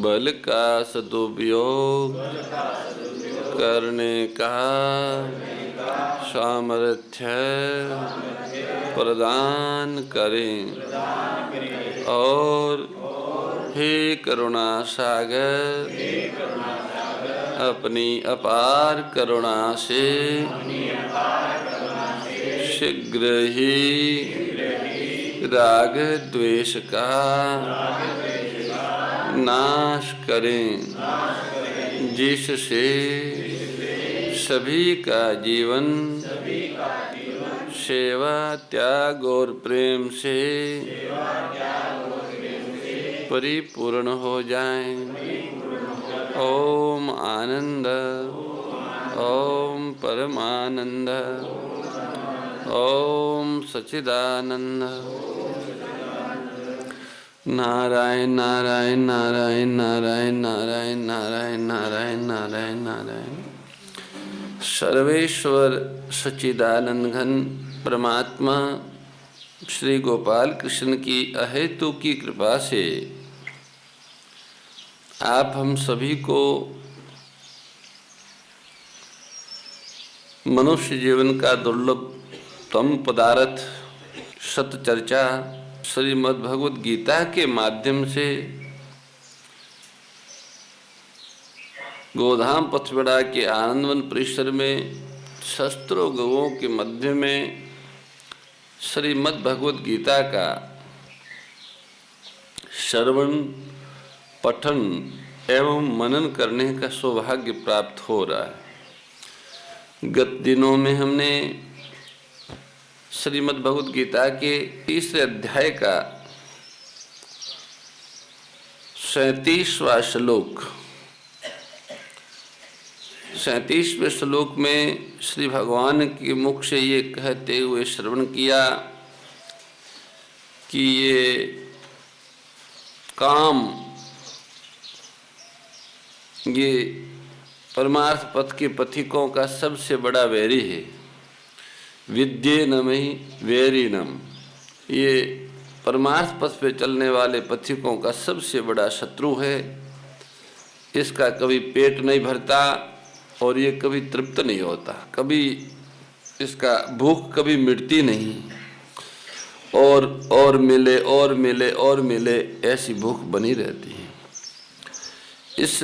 बल का सदुपयोग करने का सामर्थ्य प्रदान करें और हे करुणा सागर अपनी अपार करुणा से शीघ्र ही राग द्वेष का नाश करें, जिससे सभी का जीवन सेवा त्याग और प्रेम से परिपूर्ण हो जाए। ओम आनंद, ओम परमानंद, ओम सच्चिदानंद। नारायण नारायण नारायण नारायण नारायण नारायण नारायण नारायण नारायण। सर्वेश्वर सच्चिदानंद घन परमात्मा श्री गोपाल कृष्ण की अहेतु की कृपा से आप हम सभी को मनुष्य जीवन का दुर्लभतम पदार्थ सतचर्चा श्रीमद् भगवद गीता के माध्यम से गोधाम पथविड़ा के आनंदवन परिसर में शस्त्रों गवों के मध्य में श्रीमद् भगवद गीता का श्रवण पठन एवं मनन करने का सौभाग्य प्राप्त हो रहा है। गत दिनों में हमने श्रीमद् भगवद गीता के तीसरे अध्याय का 37वां श्लोक 37वें श्लोक में श्री भगवान के मुख से ये कहते हुए श्रवण किया कि ये काम ये परमार्थ पथ के पथिकों का सबसे बड़ा वैरी है। विद्येनमहि वैरिणम, ये परमार्थ पथ पे चलने वाले पथिकों का सबसे बड़ा शत्रु है। इसका कभी पेट नहीं भरता और ये कभी तृप्त नहीं होता, कभी इसका भूख कभी मिटती नहीं, और मिले और मिले और मिले ऐसी भूख बनी रहती है। इस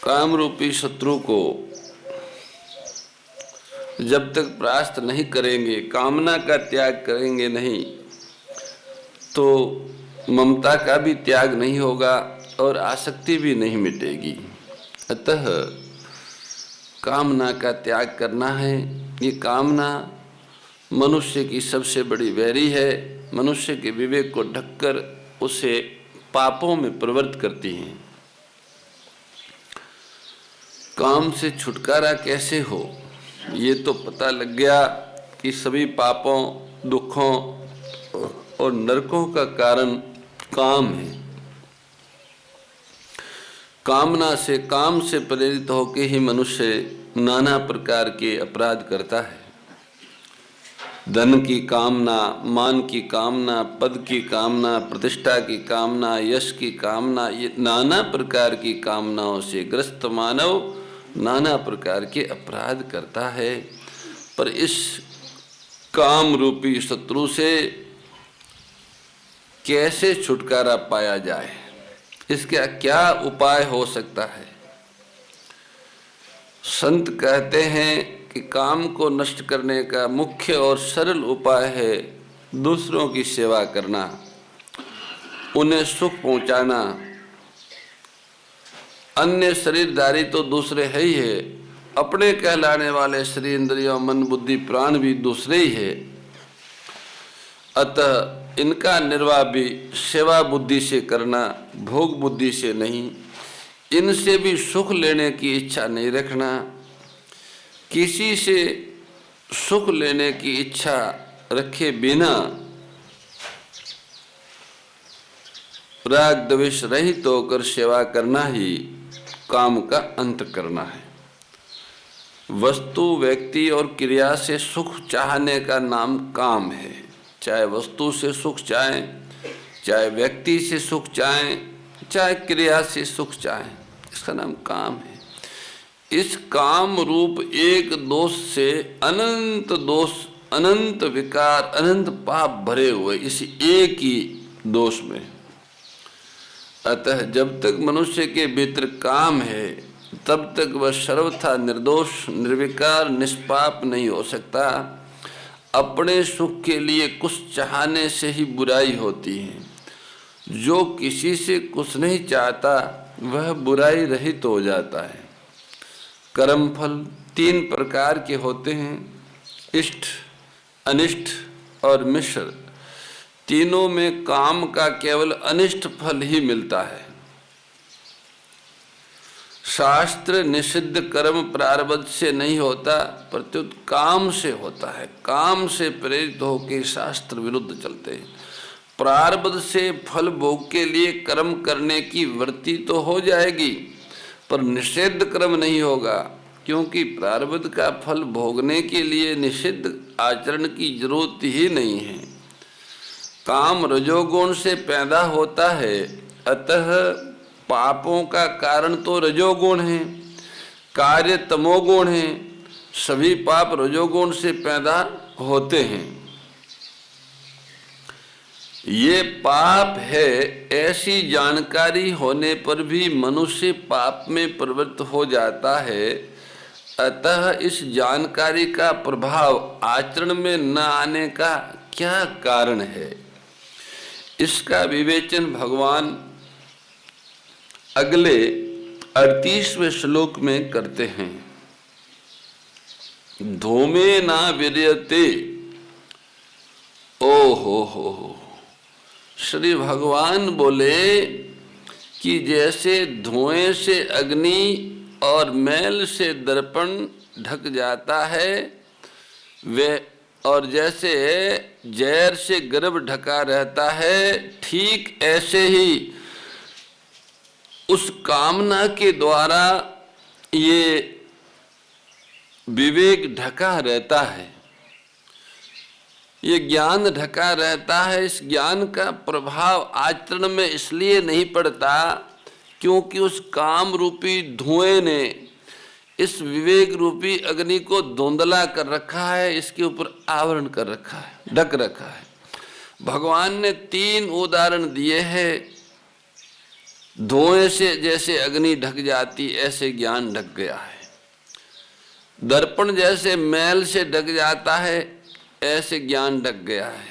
काम रूपी शत्रु को जब तक परास्त नहीं करेंगे, कामना का त्याग करेंगे नहीं, तो ममता का भी त्याग नहीं होगा और आसक्ति भी नहीं मिटेगी। अतः कामना का त्याग करना है। ये कामना मनुष्य की सबसे बड़ी वैरी है। मनुष्य के विवेक को ढककर उसे पापों में प्रवृत्त करती है। काम से छुटकारा कैसे हो, ये तो पता लग गया कि सभी पापों, दुखों और नरकों का कारण काम है। कामना से, काम से प्रेरित होकर ही मनुष्य नाना प्रकार के अपराध करता है। धन की कामना, मान की कामना, पद की कामना, प्रतिष्ठा की कामना, यश की कामना, ये नाना प्रकार की कामनाओं से ग्रस्त मानव नाना प्रकार के अपराध करता है। पर इस काम रूपी शत्रु से कैसे छुटकारा पाया जाए, इसका क्या उपाय हो सकता है? संत कहते हैं कि काम को नष्ट करने का मुख्य और सरल उपाय है दूसरों की सेवा करना, उन्हें सुख पहुंचाना। अन्य शरीरधारी तो दूसरे है ही है, अपने कहलाने वाले शरीर, इंद्रियों, मन, बुद्धि, प्राण भी दूसरे ही है। अतः इनका निर्वाह भी सेवा बुद्धि से करना, भोग बुद्धि से नहीं। इनसे भी सुख लेने की इच्छा नहीं रखना। किसी से सुख लेने की इच्छा रखे बिना राग द्वेष रहित होकर सेवा करना ही काम का अंत करना है। वस्तु, व्यक्ति और क्रिया से सुख चाहने का नाम काम है। चाहे वस्तु से सुख चाहें, चाहे व्यक्ति से सुख चाहें, चाहे क्रिया से सुख चाहे, इसका नाम काम है। इस काम रूप एक दोष से अनंत दोष, अनंत विकार, अनंत पाप भरे हुए इस एक ही दोष में। अतः जब तक मनुष्य के भीतर काम है तब तक वह सर्वथा निर्दोष, निर्विकार, निष्पाप नहीं हो सकता। अपने सुख के लिए कुछ चाहने से ही बुराई होती है। जो किसी से कुछ नहीं चाहता वह बुराई रहित हो जाता है। कर्म फल 3 प्रकार के होते हैं, इष्ट, अनिष्ट और मिश्र। तीनों में काम का केवल अनिष्ट फल ही मिलता है। शास्त्र निषिद्ध कर्म प्रारब्ध से नहीं होता, प्रत्युत काम से होता है। काम से प्रेरित होकर शास्त्र विरुद्ध चलते हैं। प्रारब्ध से फल भोग के लिए कर्म करने की वृत्ति तो हो जाएगी, पर निषिद्ध कर्म नहीं होगा, क्योंकि प्रारब्ध का फल भोगने के लिए निषिद्ध आचरण की जरूरत ही नहीं है। काम रजोगुण से पैदा होता है, अतः पापों का कारण तो रजोगुण है, कार्य तमोगुण है। सभी पाप रजोगुण से पैदा होते हैं। ये पाप है ऐसी जानकारी होने पर भी मनुष्य पाप में प्रवृत्त हो जाता है। अतः इस जानकारी का प्रभाव आचरण में न आने का क्या कारण है, इसका विवेचन भगवान अगले 38वें श्लोक में करते हैं। धूमे ना विर्यते। ओ हो, श्री भगवान बोले कि जैसे धुएं से अग्नि और मैल से दर्पण ढक जाता है, वे और जैसे जैर से गर्भ ढका रहता है, ठीक ऐसे ही उस कामना के द्वारा ये विवेक ढका रहता है, ये ज्ञान ढका रहता है। इस ज्ञान का प्रभाव आचरण में इसलिए नहीं पड़ता क्योंकि उस काम रूपी धुएं ने इस विवेक रूपी अग्नि को धुंधला कर रखा है, इसके ऊपर आवरण कर रखा है, ढक रखा है। भगवान ने 3 उदाहरण दिए हैं। धुएं से जैसे अग्नि ढक जाती, ऐसे ज्ञान ढक गया है। दर्पण जैसे मैल से ढक जाता है, ऐसे ज्ञान ढक गया है।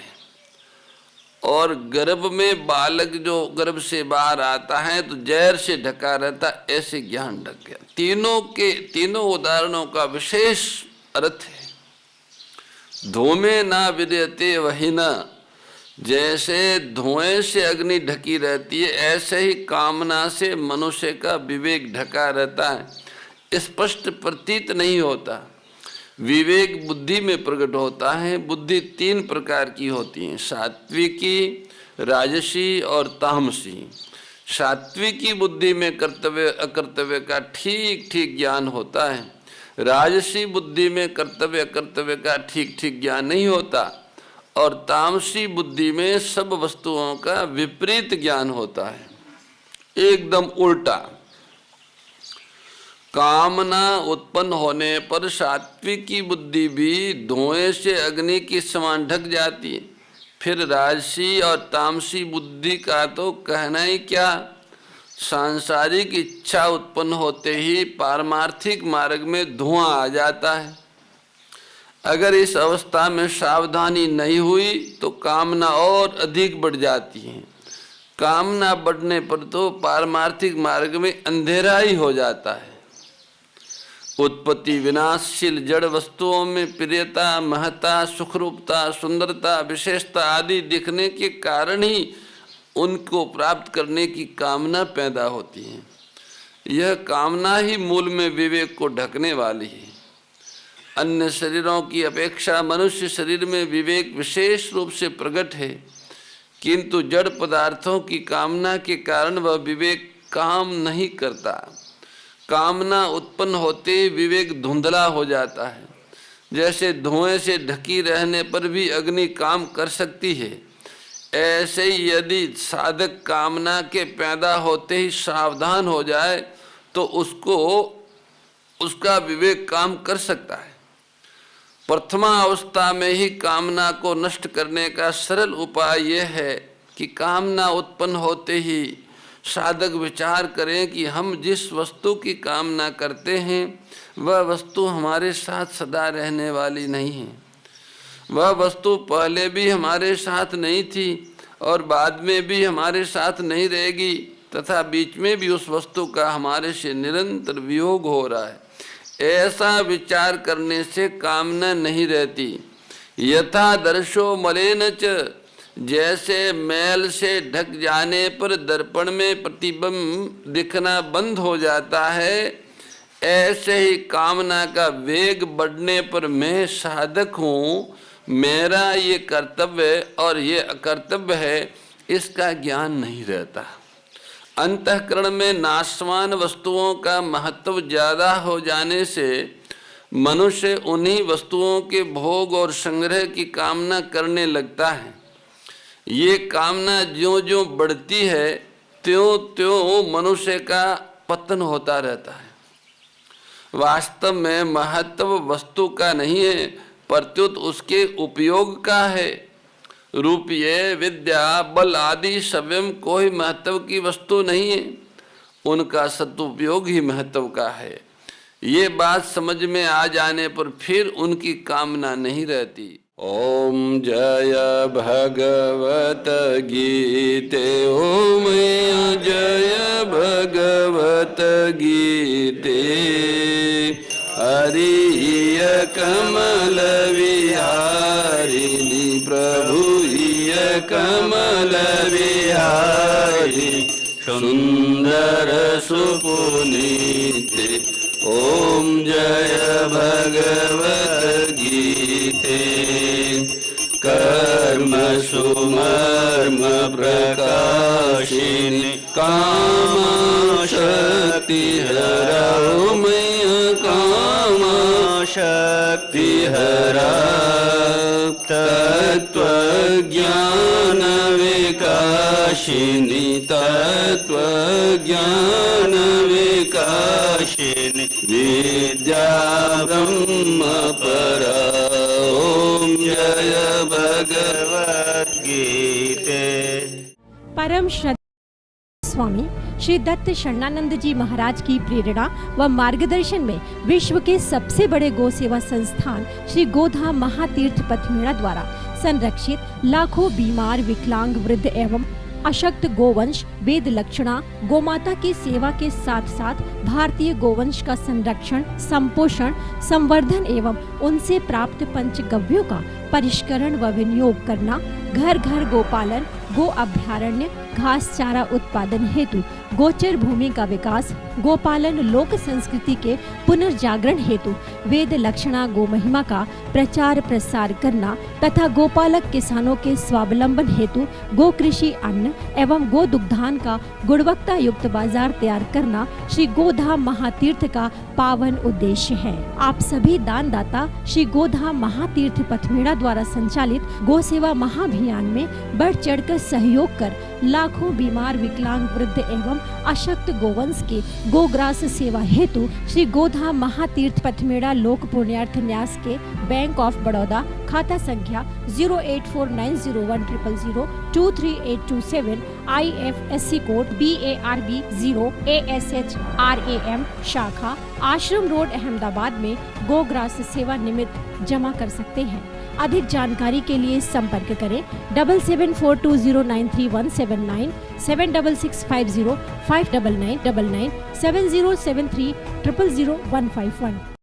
और गर्भ में बालक जो गर्भ से बाहर आता है तो जहर से ढका रहता, ऐसे ज्ञान ढक गया। तीनों उदाहरणों का विशेष अर्थ है। धूमे ना विद्यते वही न, जैसे धुएं से अग्नि ढकी रहती है, ऐसे ही कामना से मनुष्य का विवेक ढका रहता है। स्पष्ट प्रतीत नहीं होता। विवेक बुद्धि में प्रकट होता है। बुद्धि 3 प्रकार की होती है, सात्विकी, राजसी और तामसी। सात्विकी बुद्धि में कर्तव्य अकर्तव्य का ठीक ठीक ज्ञान होता है। राजसी बुद्धि में कर्तव्य अकर्तव्य का ठीक ठीक ज्ञान नहीं होता, और तामसी बुद्धि में सब वस्तुओं का विपरीत ज्ञान होता है, एकदम उल्टा। कामना उत्पन्न होने पर सात्विकी बुद्धि भी धुएं से अग्नि के समान ढक जाती है। फिर राजसी और तामसी बुद्धि का तो कहना ही क्या। सांसारिक इच्छा उत्पन्न होते ही पारमार्थिक मार्ग में धुआं आ जाता है। अगर इस अवस्था में सावधानी नहीं हुई तो कामना और अधिक बढ़ जाती है। कामना बढ़ने पर तो पारमार्थिक मार्ग में अंधेरा ही हो जाता है। उत्पत्ति विनाशशील जड़ वस्तुओं में प्रियता, महत्ता, सुखरूपता, सुंदरता, विशेषता आदि दिखने के कारण ही उनको प्राप्त करने की कामना पैदा होती है। यह कामना ही मूल में विवेक को ढकने वाली है। अन्य शरीरों की अपेक्षा मनुष्य शरीर में विवेक विशेष रूप से प्रकट है, किंतु जड़ पदार्थों की कामना के कारण वह विवेक काम नहीं करता। कामना उत्पन्न होते विवेक धुंधला हो जाता है। जैसे धुएं से ढकी रहने पर भी अग्नि काम कर सकती है, ऐसे ही यदि साधक कामना के पैदा होते ही सावधान हो जाए तो उसका विवेक काम कर सकता है। प्रथमा अवस्था में ही कामना को नष्ट करने का सरल उपाय यह है कि कामना उत्पन्न होते ही साधक विचार करें कि हम जिस वस्तु की कामना करते हैं वह वस्तु हमारे साथ सदा रहने वाली नहीं है। वह वस्तु पहले भी हमारे साथ नहीं थी और बाद में भी हमारे साथ नहीं रहेगी तथा बीच में भी उस वस्तु का हमारे से निरंतर वियोग हो रहा है। ऐसा विचार करने से कामना नहीं रहती। यथा दर्शो मलेन च, जैसे मैल से ढक जाने पर दर्पण में प्रतिबिंब दिखना बंद हो जाता है, ऐसे ही कामना का वेग बढ़ने पर मैं साधक हूँ, मेरा ये कर्तव्य और ये अकर्तव्य है, इसका ज्ञान नहीं रहता। अंतःकरण में नाशवान वस्तुओं का महत्व ज़्यादा हो जाने से मनुष्य उन्हीं वस्तुओं के भोग और संग्रह की कामना करने लगता है। ये कामना ज्यों ज्यों बढ़ती है त्यों त्यों मनुष्य का पतन होता रहता है। वास्तव में महत्व वस्तु का नहीं है, प्रत्युत उसके उपयोग का है। रुपये, विद्या, बल आदि स्वयं कोई महत्व की वस्तु नहीं है, उनका सदुपयोग ही महत्व का है। ये बात समझ में आ जाने पर फिर उनकी कामना नहीं रहती। ओम जय भगवत गीते, ओम जय भगवत गीते। हरि कमल विहारिणी प्रभु कमल विहारी, सुंदर सुपुनीते। ओम जय भगवत गीते। कर्म सुमर्म प्रकाशिनी काम शक्ति हरा, मैं काम शक्ति हरा। तत्व ज्ञान विकाशिनी, तत्व ज्ञान विकाशिनी, विद्या ब्रह्म परा। ओम जय भगवत गीते। परम श्रद्धा स्वामी श्री दत्त शरणानंद जी महाराज की प्रेरणा व मार्गदर्शन में विश्व के सबसे बड़े गौ सेवा संस्थान श्री गोधाम महातीर्थ पथमेड़ा द्वारा संरक्षित लाखों बीमार, विकलांग, वृद्ध एवं अशक्त गोवंश वेद लक्षणा गोमाता की सेवा के साथ साथ भारतीय गोवंश का संरक्षण, संपोषण, संवर्धन एवं उनसे प्राप्त पंचगव्यों का परिष्करण व विनियोग करना, घर घर गोपालन, गो अभ्यारण्य, घास चारा उत्पादन हेतु गोचर भूमि का विकास, गोपालन लोक संस्कृति के पुनर्जागरण हेतु वेद लक्षणा गो महिमा का प्रचार प्रसार करना तथा गोपालक किसानों के स्वावलंबन हेतु गो कृषि अन्न एवं गो दुग्धान का गुणवत्ता युक्त बाजार तैयार करना श्री गोधाम महातीर्थ का पावन उद्देश्य है। आप सभी दानदाता श्री गोधाम महातीर्थ पथमेड़ा द्वारा संचालित गो सेवा महाअभियान में बढ़ चढ़कर सहयोग कर लाखों बीमार, विकलांग, वृद्ध एवं अशक्त गोवंश के गोग्रास सेवा हेतु श्री गोधाम महातीर्थ पथमेड़ा लोक पुण्यार्थ न्यास के बैंक ऑफ बड़ौदा खाता संख्या 084901000238827 IFSC कोड BARB 0 ASHRAM शाखा आश्रम रोड अहमदाबाद में गोग्रास सेवा निमित्त जमा कर सकते हैं। अधिक जानकारी के लिए संपर्क करें 7742093179 7665059999 7073000151।